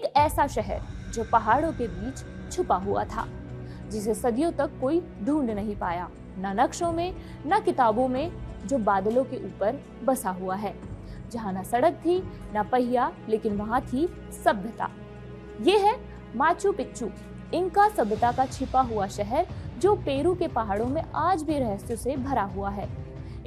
एक ऐसा शहर जो पहाड़ों के बीच छुपा हुआ था, जिसे सदियों तक कोई ढूंढ नहीं पाया, न नक्शों में न किताबों में, जो बादलों के ऊपर बसा हुआ है, जहाँ न सड़क थी न पहिया, लेकिन वहां थी सभ्यता। ये है माचू पिच्चू, इंका सभ्यता का छिपा हुआ शहर, जो पेरू के पहाड़ों में आज भी रहस्यों से भरा हुआ है।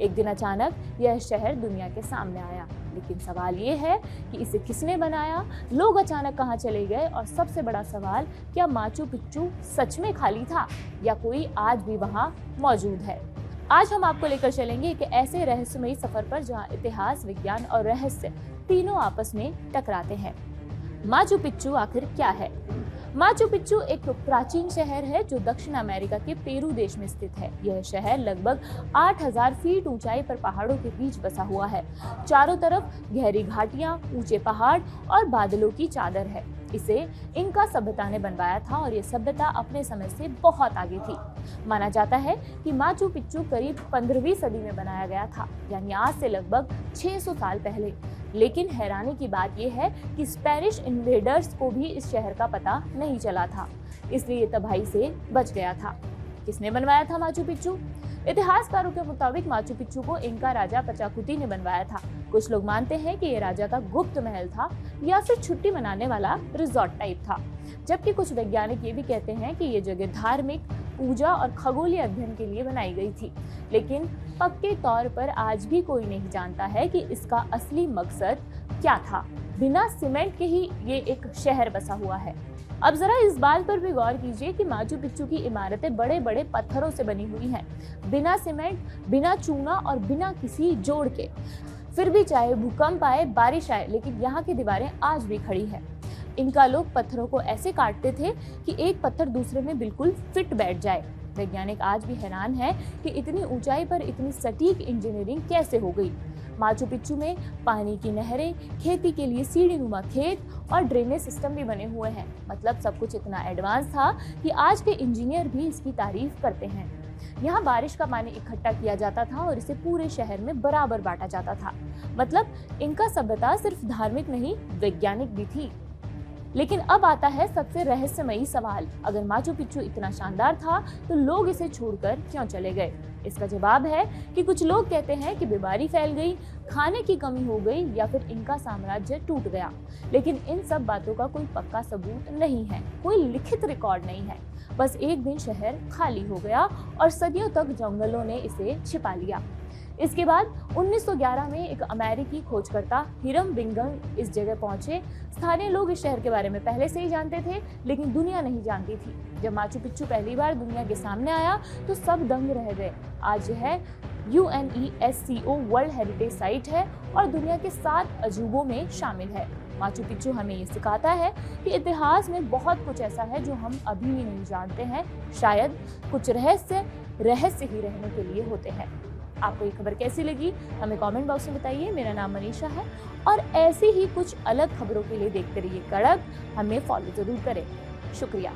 एक दिन अचानक यह शहर दुनिया के सामने आया, लेकिन सवाल ये है कि इसे किसने बनाया, लोग अचानक कहाँ चले गए, और सबसे बड़ा सवाल, क्या माचू पिच्चू सच में खाली था या कोई आज भी वहाँ मौजूद है। आज हम आपको लेकर चलेंगे एक ऐसे रहस्यमयी सफर पर जहाँ इतिहास, विज्ञान और रहस्य तीनों आपस में टकराते हैं। माचू पिच्चू आखिर क्या है? माचू पिच्चू एक प्राचीन शहर है जो दक्षिण अमेरिका के पेरू देश में स्थित है। यह शहर लगभग 8000 फीट ऊंचाई पर पहाड़ों के बीच बसा हुआ है। चारों तरफ गहरी घाटियां, ऊंचे पहाड़ और बादलों की चादर है। इसे इंका सभ्यता ने बनवाया था और यह सभ्यता अपने समय से बहुत आगे थी। माना जाता है कि माचू पिच्चू करीब 15वीं सदी में बनाया गया था, यानी आज से लगभग 600 साल पहले। लेकिन हैरानी की बात यह है कि स्पेनिश इन्वेडर्स को भी इस शहर का पता नहीं चला था, इसलिए ये तबाही से बच गया था। किसने बनवाया था माचू पिच्चू? इतिहासकारों के मुताबिक माचू पिच्चू को इंका राजा पचाकुती ने बनवाया था। कुछ लोग मानते हैं कि यह राजा का गुप्त महल था या फिर छुट्टी मनाने वाला रिजॉर्ट टाइप था, जबकि कुछ वैज्ञानिक ये भी कहते हैं कि ये जगह धार्मिक, पूजा और खगोलीय अध्ययन के लिए बनाई गई थी। लेकिन पक्के तौर पर आज भी कोई नहीं जानता है कि इसका असली मकसद क्या था। बिना सीमेंट के ही ये एक शहर बसा हुआ है। अब जरा इस बात पर भी गौर कीजिए कि माचू पिच्चू की इमारतें बड़े बड़े पत्थरों से बनी हुई हैं, बिना सीमेंट, बिना चूना और बिना किसी जोड़ के। फिर भी चाहे भूकंप आए, बारिश आए, लेकिन यहाँ की दीवारें आज भी खड़ी हैं। इनका लोग पत्थरों को ऐसे काटते थे कि एक पत्थर दूसरे में बिल्कुल फिट बैठ जाए। वैज्ञानिक आज भी हैरान है कि इतनी ऊंचाई पर इतनी सटीक इंजीनियरिंग कैसे हो गई। माचू पिच्चू में पानी की नहरें, खेती के लिए सीढ़ीनुमा खेत और ड्रेनेज सिस्टम भी बने हुए हैं। मतलब सब कुछ इतना एडवांस था कि आज के इंजीनियर भी इसकी तारीफ करते हैं। यहाँ बारिश का पानी इकट्ठा किया जाता था और इसे पूरे शहर में बराबर बांटा जाता था। मतलब इनका सभ्यता सिर्फ धार्मिक नहीं, वैज्ञानिक भी थी। लेकिन अब आता है सबसे रहस्यमयी सवाल, अगर माचू पिच्चू इतना शानदार था तो लोग इसे छोड़कर क्यों चले गए? इसका जवाब है कि कुछ लोग कहते हैं कि बीमारी फैल गई, खाने की कमी हो गई या फिर इनका साम्राज्य टूट गया। लेकिन इन सब बातों का कोई पक्का सबूत नहीं है, कोई लिखित रिकॉर्ड नहीं है। बस एक दिन शहर खाली हो गया और सदियों तक जंगलों ने इसे छिपा लिया। इसके बाद 1911 में एक अमेरिकी खोजकर्ता हिरम बिंगम इस जगह पहुंचे। स्थानीय लोग इस शहर के बारे में पहले से ही जानते थे, लेकिन दुनिया नहीं जानती थी। जब माचू पिच्चू पहली बार दुनिया के सामने आया तो सब दंग रह गए। आज यह UNESCO वर्ल्ड हेरिटेज साइट है और दुनिया के 7 अजूबों में शामिल है। माचू पिच्चू हमें ये सिखाता है कि इतिहास में बहुत कुछ ऐसा है जो हम अभी भी नहीं जानते हैं। शायद कुछ रहस्य ही रहने के लिए होते हैं। आपको ये खबर कैसी लगी हमें कमेंट बॉक्स में बताइए। मेरा नाम मनीषा है और ऐसी ही कुछ अलग खबरों के लिए देखते रहिए कड़क। हमें फॉलो जरूर करें। शुक्रिया।